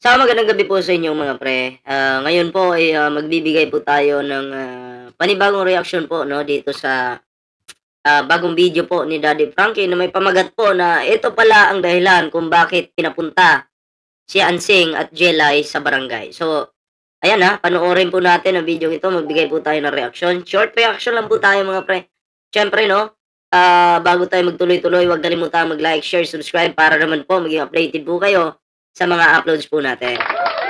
Magandang gabi po sa inyo mga pre. Ngayon po ay, magbibigay po tayo ng, panibagong reaksyon po 'no, dito sa, bagong video po ni Daddy Frankie na may pamagat po na ito pala ang dahilan kung bakit pinapunta si Ansing at Jelay sa barangay. So, ayan, panoorin po natin ang video ito, magbigay po tayo ng reaksyon. Short reaction lang po tayo mga pre. Siyempre 'no, bago tayo magtuloy-tuloy, huwag kalimutang mag-like, share, subscribe para naman po maging updated po kayo sa mga uploads po natin.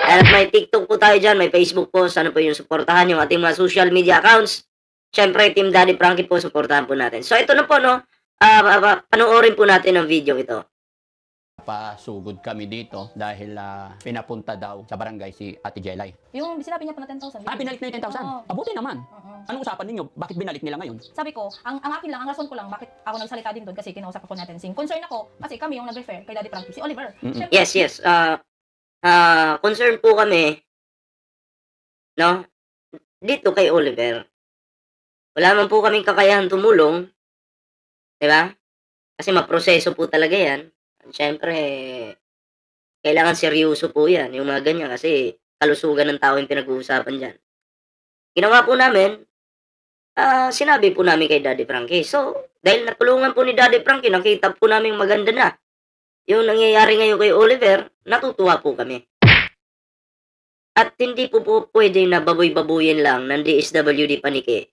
At may TikTok po tayo diyan, may Facebook po, sana po yung suportahan yung ating mga social media accounts. Siyempre, Team Daddy Frankie po, suportahan po natin. So, ito na po, no? Panoorin po natin ang video ito. Pasugod kami dito dahil pinapunta daw sa barangay si Ate Jelay. Yung sinabi niya po na 10,000. Binalik na yung 10,000? Oo. Mabuti naman. Oo. Anong usapan ninyo? Bakit binalik nila ngayon? Sabi ko, ang akin lang, ang rason ko lang, bakit ako nagsalita din doon kasi kinausap ako natin sing. Concern ako, kasi kami yung nag-refer kay Daddy Frankie, si Oliver. Mm-mm. Siyempre, Yes. Concern po kami, no? Dito kay Oliver. Wala man po kaming kakayahan tumulong, di ba? Kasi maproseso po talaga yan. Siyempre, kailangan seryoso po yan, yung mga ganyan, kasi kalusugan ng tao yung pinag-uusapan dyan. Ginawa po namin, sinabi po namin kay Daddy Frankie. So, dahil natulungan po ni Daddy Frankie, nakita po namin maganda na yung nangyayari ngayon kay Oliver, natutuwa po kami. At hindi po pwede na baboy-babuyin lang ng DSWD Paniki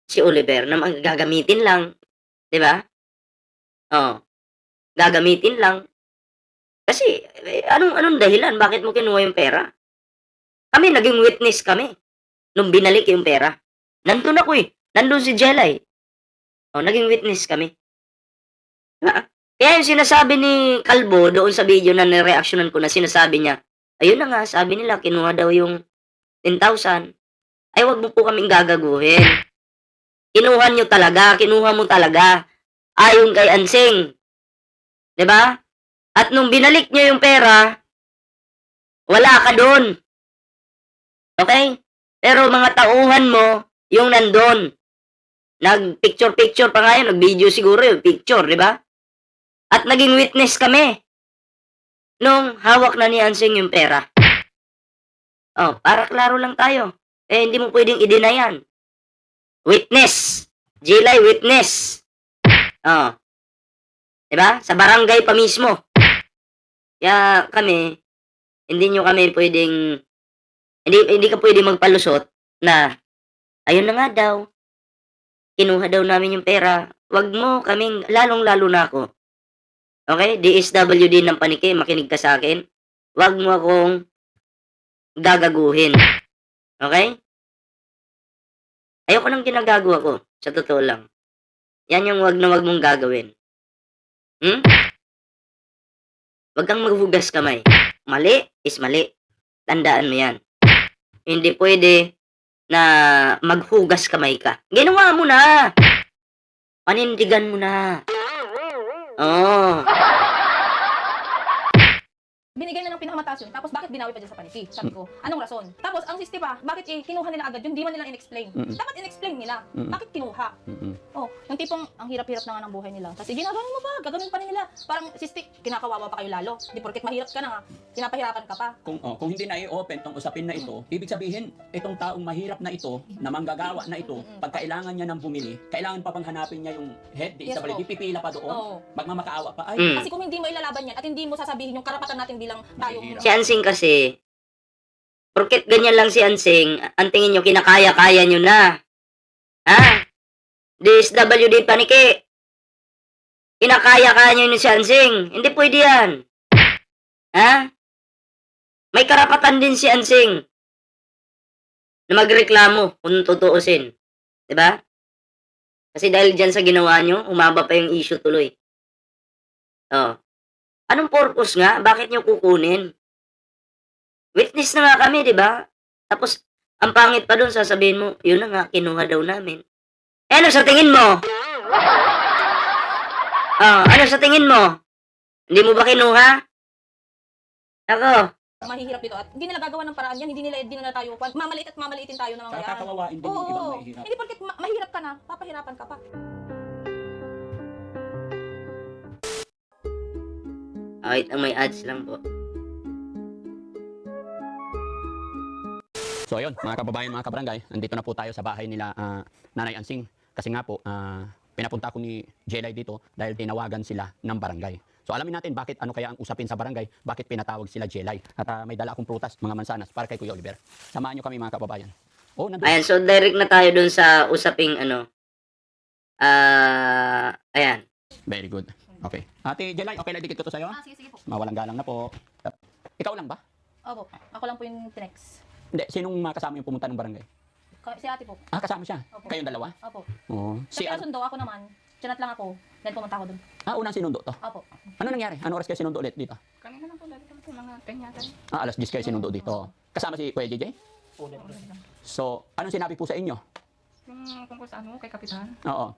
si Oliver na gagamitin lang, 'di ba? Oh, gagamitin lang. Kasi anong dahilan bakit mo kinuha yung pera? Kami naging witness kami nung binalik yung pera. Nandun ako eh. Nandun si Jelay. Oh, naging witness kami. Kaya yung sinasabi ni Kalbo doon sa video na nireaksyonan ko na sinasabi niya, ayun na nga, sabi nila kinuha daw yung 10,000. Ay wag mo po kaming gagaguhin. Kinuha nyo talaga, kinuha mo talaga. Ayon kay Ansing. 'Di ba? At nung binalik nyo yung pera, wala ka doon. Okay? Pero mga tauhan mo, yung nandun. Nag-picture-picture pa nga yun, nag-video siguro yung picture, di ba? At naging witness kami nung hawak na ni Ansing yung pera. Oh, para klaro lang tayo. Hindi mo pwedeng i-deny yan. Witness. Jelay, witness. Oh. Diba? Sa barangay pa mismo. Kaya kami, hindi ka pwedeng magpalusot na, ayun na nga daw, kinuha daw namin yung pera. Wag mo kaming, lalong-lalo na ako. Okay? DSWD ng Paniki, makinig ka sa akin. Wag mo akong gagaguhin. Okay? Ayoko nang ginagagawa ko, sa totoo lang. Yan yung wag na wag mong gagawin. Wag kang maghugas kamay. Mali is mali. Tandaan mo yan. Hindi pwede na maghugas kamay ka. Ginawa mo na. Panindigan mo na. Oh. binigay na ng pinakamataas yun, tapos bakit binawi pa dyan sa paniki? Sabi ko, anong rason? Tapos ang sisti pa, bakit kinuha nila agad yun? Di man nilang in-explain. Dapat in-explain nila. Bakit kinuha? Oh, yung tipong, ang hirap-hirap na nga ng buhay nila. Kasi ginagawa mo ba? Gagawin pa nila. Parang sisti, kinakawawa pa kayo lalo. Di porket mahirap ka na nga, pinapahirapan ka pa. Kung hindi na i-open tong usapin na ito, ibig sabihin, itong taong mahirap na ito, na manggagawa na ito, pag kailangan niya ng bumili, kailangan pa pang hanapin niya yung head, Yes, di pipila pa doon, magmamakaawa pa. Ay, Kasi kung hindi mo ilalaban yan at hindi mo sasabihin yung karapatan natin bilang tayo. Si Ansing kasi, porket ganyan lang si Ansing, ang tingin nyo, kinakaya-kaya nyo na. Ha? DSWD Paniki. Kinakaya-kaya nyo si Ansing. Hindi pwede yan. Ha? May karapatan din si Ansing na magreklamo kung tutuusin. Diba? Kasi dahil dyan sa ginawa nyo, umaba pa yung issue tuloy. Oh. Anong purpose nga? Bakit nyo kukunin? Witness na nga kami, di ba? Tapos, ang pangit pa doon, sasabihin mo, yun na nga, kinuha daw namin. Ano sa tingin mo? Ano sa tingin mo? Hindi mo ba kinuha? Ako. Mahihirap dito at hindi nila gagawa ng paraan yan, hindi nila tayo mamaliit at mamaliitin tayo na mga yan. kakawawain din yung ibang mahihirap. Hindi porket mahirap ka na, papahirapan ka pa. Wait, ang may ads lang po. So ayun, mga kababayan, mga kabarangay, nandito na po tayo sa bahay nila Nanay Ansing. Kasi nga po, pinapunta ko ni Jelay dito dahil tinawagan sila ng barangay. So alamin natin bakit ano kaya ang usapin sa barangay, bakit pinatawag sila Jelay. At may dala akong prutas, mga mansanas para kay Kuya Oliver. Samahan nyo kami mga kababayan. Oh, nandun. Ayan, so direct na tayo dun sa usaping ayan. Very good. Okay. Ate Jelay, okay lang dikit ko to sa'yo? Sige po. Mawalang galang na po. Ikaw lang ba? Opo, ako lang po yung tinex. Hindi, sinong kasama yung pumunta ng barangay? Si ate po. Kasama siya. Opo. Kayong dalawa? Opo. Oo. Kasi sundo ako naman. Chinat lang ako. Then pumunta ako dun. Unang sinundo to. Opo. Ano nangyari? Ano oras kayo sinundo ulit dito? Kanina lang po, dati po mga 10 yata. Alas 10 kayo sinundo dito. Kasama si Kuya JJ? So, anong sinabi po sa inyo? Yung tungkol sa ano, kay Kapitan. Oo.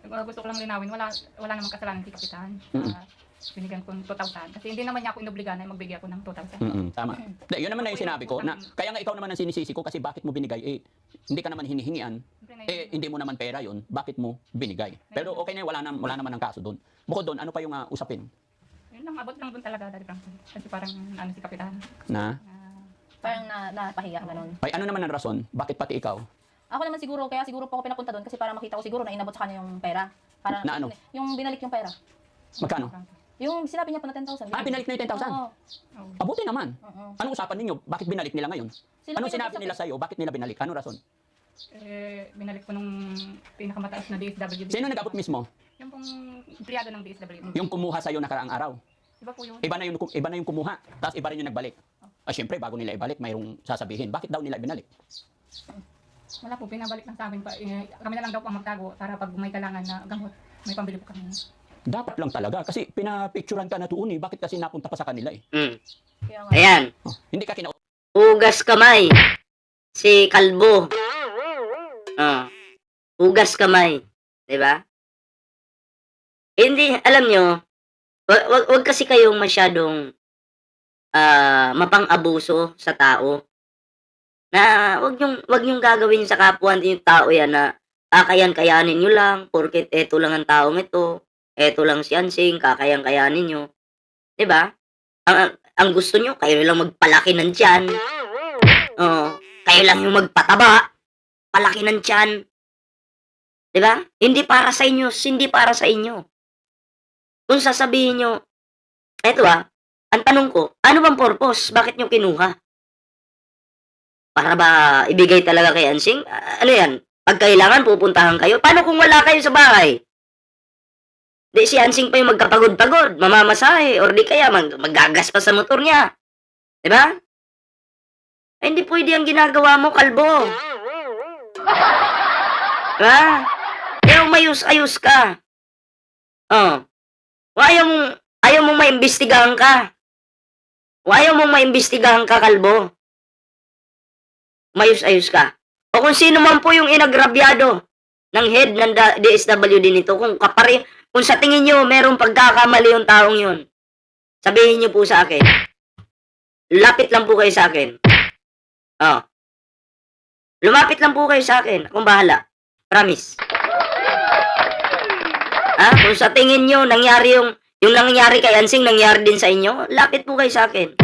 Gusto ko lang linawin, wala namang kasalanan kay Kapitan. Binigyan ko ng 2,000. Kasi hindi naman niya ako inobligan na magbigay ako ng 2,000. Tama. Hindi, yun naman na yung sinabi ko. Na, kaya nga ikaw naman ang sinisisi ko kasi bakit mo binigay? Hindi ka naman hinihingian. Hindi mo naman pera yun. Bakit mo binigay? Pero okay na yun, wala naman ang kaso doon. Bukod doon, ano pa yung usapin? Yun lang, abot lang doon talaga, Daddy Franklin. Kasi parang si Kapitan. Na? Parang napahiya, ganun. Ay, ano naman ang rason? Bakit pati ikaw? Ako naman siguro, kaya siguro po ako pinapunta doon kasi para makita ko siguro na inabot sa kanya yung pera. Para, Na ano? Yung binalik yung pera. Magkano? Yung sinabi niya po na 10,000. Binalik na yung 10,000? Oo. Abuti naman. Oo. Anong usapan ninyo? Bakit binalik nila ngayon? Anong sinabi nila sa'yo? Bakit nila binalik? Anong rason? Binalik ko nung pinakamataas na DSWD. Sino nag-abot mismo? Yung pong empleyado ng DSWD. Yung kumuha sa'yo nakaraang araw. Iba po yun. Iba na yung kumuha. Tapos iba rin yung nagbalik. Syempre, bago nila ibalik, mayroong sasabihin. Bakit daw nila ibinalik? Wala po, pinabalik lang sa amin. Kami na lang daw po ang magtago para pag may kailangan na gamot, may pambili po kami. Dapat lang talaga. Kasi pinapicturan ka na tuon eh. Bakit kasi napunta pa sa kanila eh? Kaya nga. Ayan. Hindi ka kina... Hugas kamay. Si Kalbo. Hugas kamay. 'Di ba? Hindi, alam nyo, wag kasi kayong masyadong mapang-abuso sa tao. Na wag nyong gagawin sa kapwa yung tao yan na kakayan-kayanin nyo lang, porket eto lang ang taong ito, eto lang si Ansing, kakayan-kayanin nyo. 'Di ba? Ang gusto nyo, kayo lang magpalaki ng tiyan. Kayo lang yung magpataba, palaki ng tiyan. 'Di ba? Hindi para sa inyo, hindi para sa inyo. Kung sasabihin nyo, eto ang tanong ko, ano bang purpose? Bakit nyo kinuha? Para ba ibigay talaga kay Ansing? Ano yan? Pag kailangan, pupuntahan kayo? Paano kung wala kayo sa bahay? Di si Ansing pa yung magkapagod-pagod, mamamasahe, or di kaya maggagas pa sa motor niya. Diba? Eh, hindi pwede ang ginagawa mo, Kalbo. Diba? Kaya umayos-ayos ka. Ayaw mong maimbestigahan ka. Ayaw mong maimbestigahan ka, Kalbo. Umayos-ayos ka. O kung sino man po yung inagrabyado ng head ng DSWD nito, kung sa tingin nyo merong pagkakamali yung taong yun, sabihin nyo po sa akin. Lapit lang po kayo sa akin. Lumapit lang po kayo sa akin. Akong bahala. Promise. Kung sa tingin nyo nangyari yung nangyari kay Ansing, nangyari din sa inyo, lapit po kayo sa akin.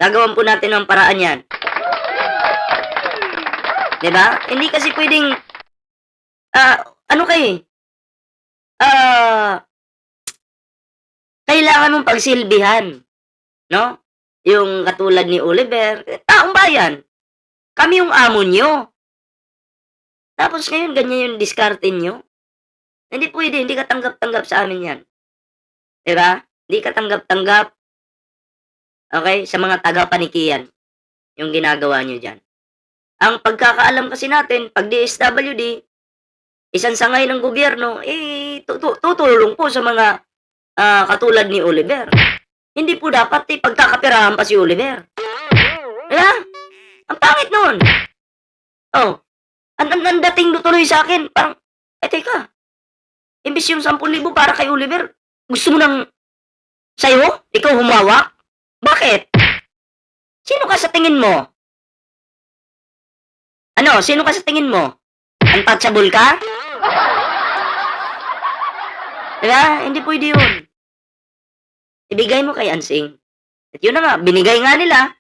Gagawan po natin ng paraan yan. Diba? Hindi kasi pwedeng kailangan mong pagsilbihan. No? Yung katulad ni Oliver, taong bayan. Kami yung amo nyo. Tapos ngayon, ganyan yung diskarte nyo. Hindi pwede, hindi ka tanggap-tanggap sa amin yan. Diba? Hindi ka tanggap-tanggap. Okay? Sa mga taga-panikiyan. Yung ginagawa nyo dyan. Ang pagkakaalam kasi natin, pag DSWD, isang sangay ng gobyerno, tutulong po sa mga katulad ni Oliver. Hindi po dapat pagkakapirahan pa si Oliver. Diba? Ang pangit nun. Ang dating tuloy sa akin, parang, teka, imbis yung 10,000 para kay Oliver, gusto mo nang sa'yo? Ikaw humawak? Bakit? Sino ka sa tingin mo? Sino ka sa tingin mo? Untouchable ka? Diba? Hindi pwede yun. Ibigay mo kay Ansing. At yun na nga, binigay nga nila.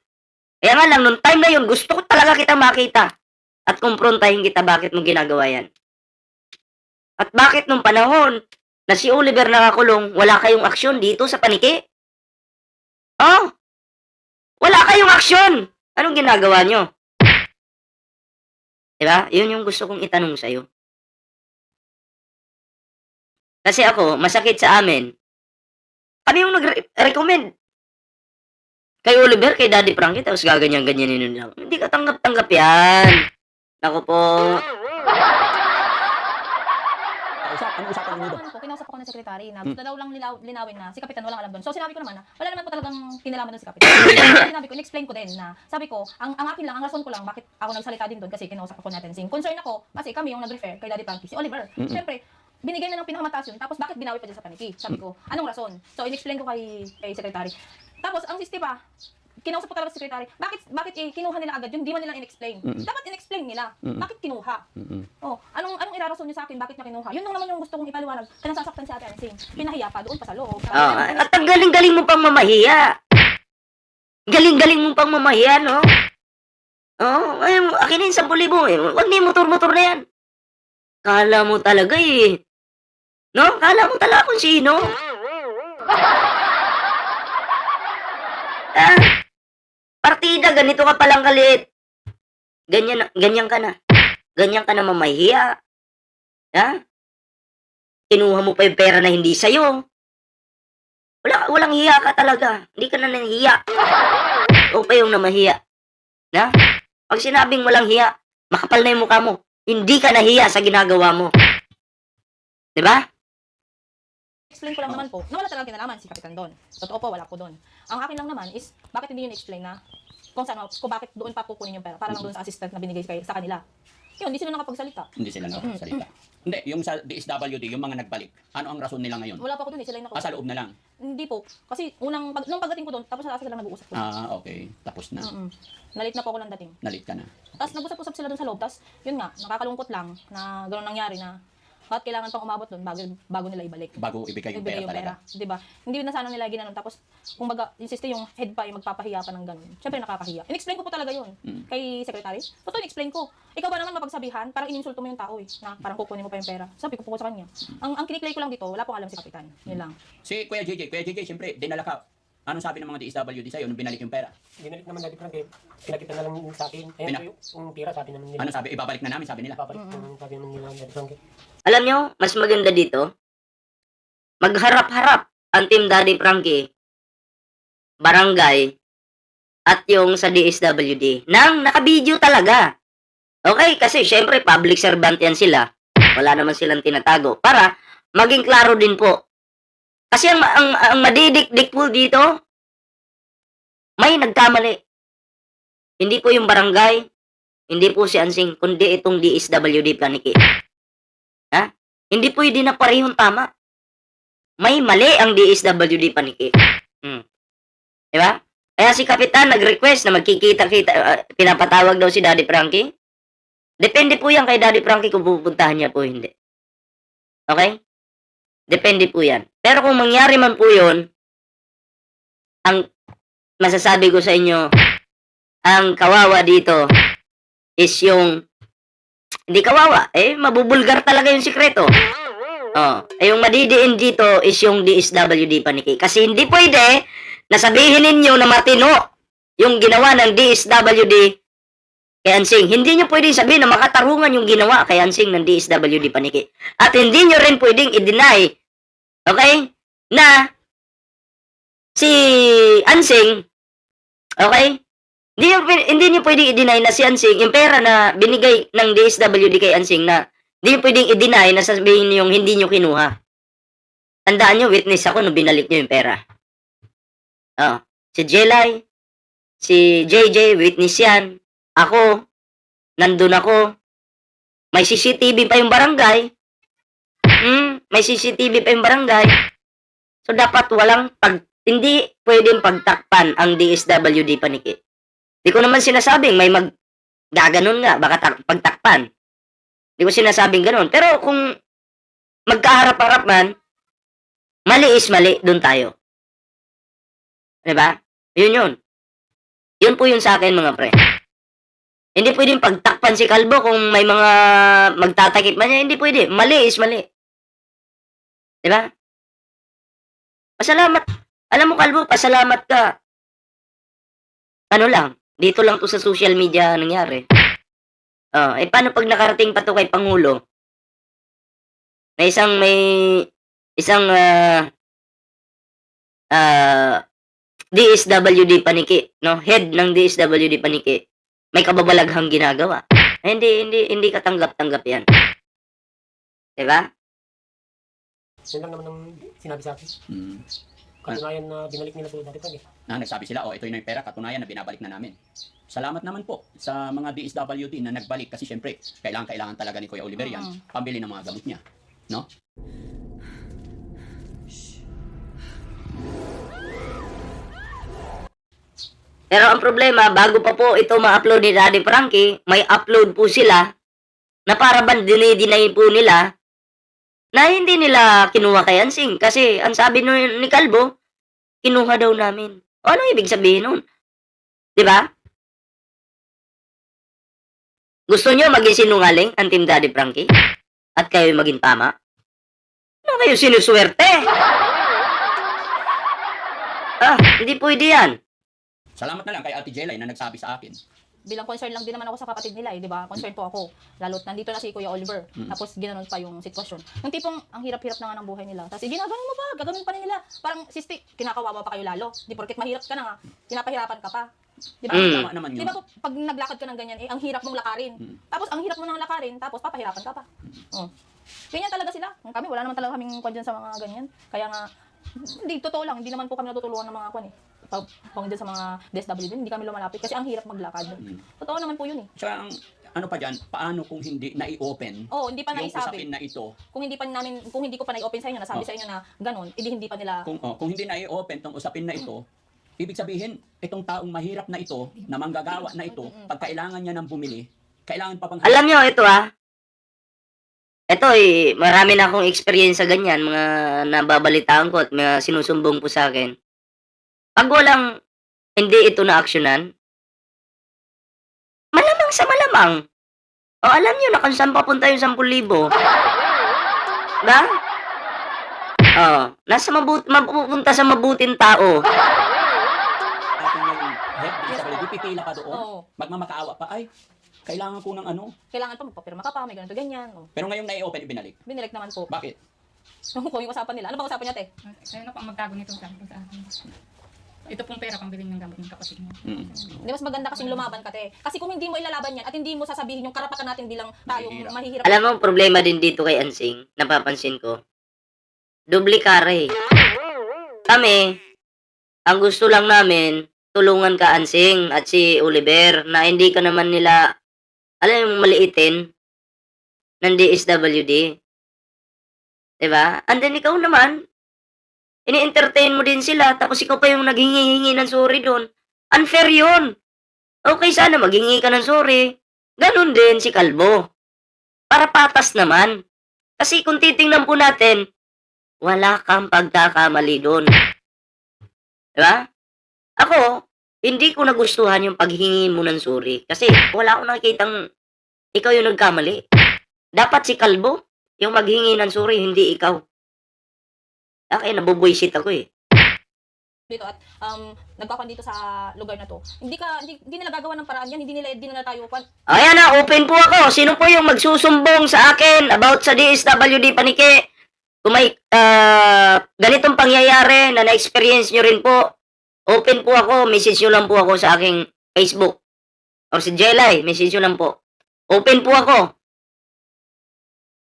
Kaya nga lang, nung time na yun, gusto ko talaga kita makita at kumprontahin kita bakit mo ginagawa yan. At bakit nung panahon na si Oliver nakakulong, wala kayong aksyon dito sa paniki? Oh, wala kayong aksyon! Anong ginagawa nyo? Diba? Yun yung gusto kong itanong sa'yo. Kasi ako, masakit sa amin. Kami yung nag-recommend kay Oliver, kay Daddy Frankie, tapos gaganyan-ganyanin nun lang. Hindi ka tanggap-tanggap yan. Naku po. Ang usapan niyo doon? Kinausap ako ng sekretary na gusto daw lang linawin na si Kapitan walang alam doon. So sinabi ko naman na wala naman po talagang kinalaman doon si Kapitan. Sinabi ko, in-explain ko din na sabi ko, ang akin lang, ang rason ko lang bakit ako nagsalita din doon kasi kinausap ako natin sing. Concern ako kasi kami yung nag-refer kay Daddy Frankie, si Oliver. Siyempre, binigay na ng pinakamatas yun, tapos bakit binawi pa dyan sa paniki? Sabi ko, anong rason? So in-explain ko kay sekretary. Tapos ang sisti pa, kinausap ko talaga sa secretary, bakit kinuha nila agad yun, di man nila in-explain. Dapat in-explain nila, bakit kinuha. Oh, anong irarason niyo sa akin, bakit niya kinuha? Yun lang naman yung gusto kong ipaliwanag, kaya nasasaktan si Ate Ansing. Pinahiya pa, doon pa sa loob. At ang galing-galing mo pang mamahiya. Galing-galing mo pang mamahiya, no? Ayun, akinin 10,000 eh. Huwag na yung motor-motor na yan. Kala mo talaga eh. No? Kala mo talaga kung sino. Partida, ganito ka palang kalit. Ganyan ka na. Ganyan ka na mamahiya. Ha? Kinuha mo pa yung pera na hindi sa'yo. Walang hiya ka talaga. Hindi ka na nahiya. O pa yung namahiya. Ha? Pag sinabing walang hiya, makapal na yung mukha mo. Hindi ka nahiya sa ginagawa mo. Diba? Explain ko lang naman po, na wala talagang kinalaman si Kapitan doon. Totoo po, wala po doon. Ang akin lang naman is, bakit hindi yun explain na kung bakit doon pa kukunin yung pera para lang doon sa assistant na binigay sa kanila. Yun, hindi sila nakapagsalita. Hindi sila nakapagsalita. Hindi, yung sa DSWD, yung mga nagbalik, ano ang rason nila ngayon? Wala pa ako doon, sila yung Sa loob na lang. Hindi po. Kasi nung pagdating ko doon, tapos sa sila nag-uusap ko. Okay. Tapos na. Nalit na po ako ng dating. Nalit ka na. Tapos nag-usap-usap sila doon sa loob. Tapos yun nga, nakakalungkot lang na gano'n nangyari na bakit kailangan pang umabot doon bago nila ibalik. Bago ibigay yung pera talaga. Diba? Hindi na sana nila ginanon. Tapos, kung insiste yung head pa, yung magpapahiya pa ng gano'n. Siyempre, nakakahiya. In-explain ko po talaga yun kay secretary. Totoo, in-explain ko. Ikaw ba naman mapagsabihan? Parang ininsulto mo yung tao eh. Na parang kukunin mo pa yung pera. Sabi ko po sa kanya. Ang kiniklay ko lang dito, wala pong alam si Kapitan. Yun lang. Si Kuya JJ, siyempre, dinala ka. Anong sabi ng mga DSWD sa'yo nung binalik yung pera? Binalik naman Daddy Frankie, pinakita na lang sa akin. Ayan po yung tira, sabi naman nila. Ano sabi? Ibabalik na namin, sabi nila. Babalik naman, sabi naman nila Daddy Frankie. Alam nyo, mas maganda dito, magharap-harap ang Team Daddy Frankie, barangay, at yung sa DSWD, nang nakabideo talaga. Okay, kasi syempre public servant yan sila. Wala naman silang tinatago. Para maging klaro din po. Kasi ang madidikdik po dito, may nagkamali. Hindi po yung barangay, hindi po si Ansing, kundi itong DSWD Paniki. Ha? Hindi po yung dinaparehong tama. May mali ang DSWD Paniki. Diba? Kaya si Kapitan nag-request na magkikita-kita, pinapatawag daw si Daddy Frankie. Depende po yan kay Daddy Frankie kung pupuntahan niya po hindi. Okay? Depende po yan. Pero kung mangyari man po yun, ang masasabi ko sa inyo, ang kawawa dito is yung, hindi kawawa, mabubulgar talaga yung sikreto. Yung madidiin dito is yung DSWD Paniki. Kasi hindi pwede na sabihin ninyo na matino yung ginawa ng DSWD kay Ansing. Hindi nyo pwedeng sabihin na makatarungan yung ginawa kay Ansing ng DSWD Paniki. At hindi nyo rin pwedeng i-deny, okay, na si Ansing, okay, hindi nyo pwedeng i-deny na si Ansing, yung pera na binigay ng DSWD kay Ansing na hindi nyo pwedeng i-deny na sabihin yung hindi nyo kinuha. Tandaan nyo, witness ako nung binalik nyo yung pera. Si Jelay, si JJ, witness yan. Ako, nandun ako. May CCTV pa yung barangay. May CCTV pa yung barangay. So, dapat hindi pwedeng pagtakpan ang DSWD Paniki. Di ko naman sinasabing may gaganon nga, baka pagtakpan. Di ko sinasabing ganon. Pero kung magkaharap-harap man, mali is mali, dun tayo. Diba? Yun. Yun po yun sa akin, mga pre. Hindi pwedeng pagtakpan si Kalbo kung may mga magtatakip man niya. Hindi pwede. Mali is mali. Diba? Pasalamat. Alam mo, Kalbo, pasalamat ka. Ano lang, dito lang to sa social media nangyari. Paano pag nakarating pa to kay Pangulo? Na isang DSWD Paniki, no? Head ng DSWD Paniki. May kababalaghang ginagawa. Hindi katanggap-tanggap 'yan. 'Di ba? Yun lang naman ang sinabi sa akin. Mm. Katunayan na binalik nila sa dati pag Na nagsabi sila, ito na yung pera, katunayan na binabalik na namin. Salamat naman po sa mga DSWD na nagbalik kasi syempre, kailangan talaga ni Kuya Oliver yan, pambili ng mga gamot niya. No? Pero ang problema, bago pa po ito ma-upload ni Daddy Frankie, may upload po sila na para bang dinideny po nila na hindi nila kinuha kay Ansing. Kasi ang sabi ni Kalbo, kinuha daw namin. O ano ibig sabihin nun? Di ba? Gusto nyo maging sinungaling ang Team Daddy Frankie? At kayo maging tama? Ano kayo sinuswerte? Hindi pwede yan. Salamat na lang kay Ate Jelay na nagsabi sa akin. Bilang concern lang din naman ako sa kapatid nila, di ba? Concern po ako. Lalo't nandito na si Kuya Oliver. Tapos ginanon pa yung sitwasyon. Yung tipong ang hirap-hirap na nga ng buhay nila. Tapos ginaganon mo pa, gagawin pa rin nila. Parang sisti, kinakawawa pa kayo lalo. Di porket mahirap ka na nga, pinapahirapan ka pa. Di ba? Tama naman yun. Di ba po, pag naglakad ka ng ganyan, ang hirap mong lakarin. Tapos ang hirap mo nang lakarin, tapos papahirapan ka pa. Ganyan talaga sila. Kami, wala naman talaga kaming kwan dyan sa mga ganyan. Kaya nga, hindi, totoo lang, hindi naman po kami natutulungan ng mga kwan eh. Pag dyan sa mga DSWD, hindi kami lumalapit kasi ang hirap maglakad. Totoo naman po yun eh. Tsaka ang ano pa dyan, paano kung hindi nai-open Oo, hindi pa yung naisabi. usapin na ito? Kung hindi ko pa nai-open sa inyo, nasabi sa inyo na ganun, hindi pa nila. Kung hindi nai-open tong usapin na ito, ibig sabihin, itong taong mahirap na ito, na manggagawa na ito, pag kailangan niya ng bumili, kailangan pa pang... Alam nyo, ito Ito marami na akong experience sa ganyan, mga nababalitaan ko at mga sinusumbong po sa akin. Pag walang hindi ito na-actionan, malamang sa malamang. O alam nyo na kung saan papunta yung 10,000. Diba? Mapupunta sa mabuting tao. ating yung head disability, pipila pa doon, Oo. magmamakaawa pa, ay, kailangan ko ng ano. Kailangan pa magpapirma ka pa, may ganito ganyan. Pero ngayong nai-open, ibinalik. Binilek naman po. Bakit? Kung yung usapan nila. Ano bang usapan niya, te? Kaya na po ang magtago nito sabi ko sa akin. Ito pong pera pang bilhin ng gamot ng kapatid niya. Di mas maganda kasing lumaban ka, te. Kasi kung hindi mo ilalaban yan at hindi mo sasabihin yung karapatan natin bilang tayong mahihirap. Alam mo, ang problema din dito kay Ansing, napapansin ko, doble kare. Kami, ang gusto lang namin, tulungan ka Ansing at si Oliver na hindi ka naman nila, alam mo, maliitin ng DSWD. Diba? And then ikaw naman, ini-entertain mo din sila, tapos ikaw pa yung naghingi-hingi ng sorry doon. Unfair yun. Okay, sana maghingi ka ng sorry. Ganun din si Kalbo. Para patas naman. Kasi kung titingnan po natin, wala kang pagkakamali doon. Diba? Ako, hindi ko nagustuhan yung paghingi mo ng sorry. Kasi wala akong nakikitang ikaw yung nagkamali. Dapat si Kalbo yung maghingi ng sorry, hindi ikaw. Kaya nabubuisit ako eh. Dito at nagkakon dito sa lugar na to. Hindi nila gagawa ng paraan yan, hindi nila tayo pan. Ayan na, open po ako. Sino po yung magsusumbong sa akin about sa DSWD Paniki? Kung may ganitong pangyayari na na-experience nyo rin po, open po ako. Message nyo lang po ako sa aking Facebook. O si Jelay, message nyo lang po. Open po ako.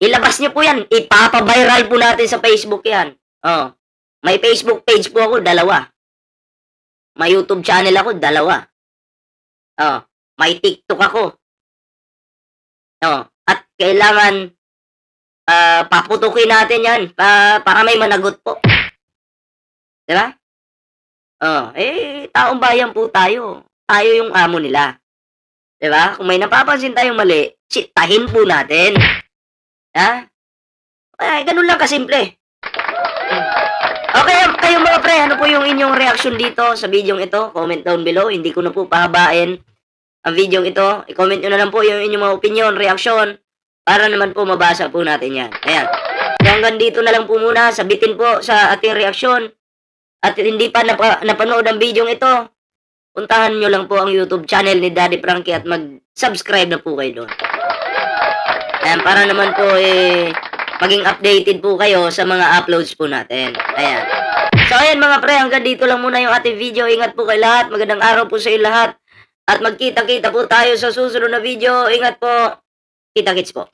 Ilabas nyo po yan. Ipapaviral po natin sa Facebook yan. May Facebook page po ako, 2. May YouTube channel ako, 2. May TikTok ako. At kailangan paputukin natin yan para may managot po. Diba? Taong bayan po tayo. Tayo yung amo nila. Diba? Kung may napapansin tayong mali, sitahin po natin. Ganun lang kasimple. Okay, kayo mga pre, ano po yung inyong reaction dito sa video ito? Comment down below. Hindi ko na po pahabain ang video ito. I-comment nyo na lang po yung inyong mga opinion, reaction, para naman po mabasa po natin yan. Ayan. So hanggang dito na lang po muna. Sabitin po sa ating reaksyon. At hindi pa napanood ang video ito, puntahan nyo lang po ang YouTube channel ni Daddy Frankie at mag-subscribe na po kayo doon. Ayan, para naman po maging updated po kayo sa mga uploads po natin. Ayan. So ayan mga pre, hanggang dito lang muna yung ating video. Ingat po kayo lahat. Magandang araw po sa inyo lahat. At magkita-kita po tayo sa susunod na video. Ingat po. Kita-kits po.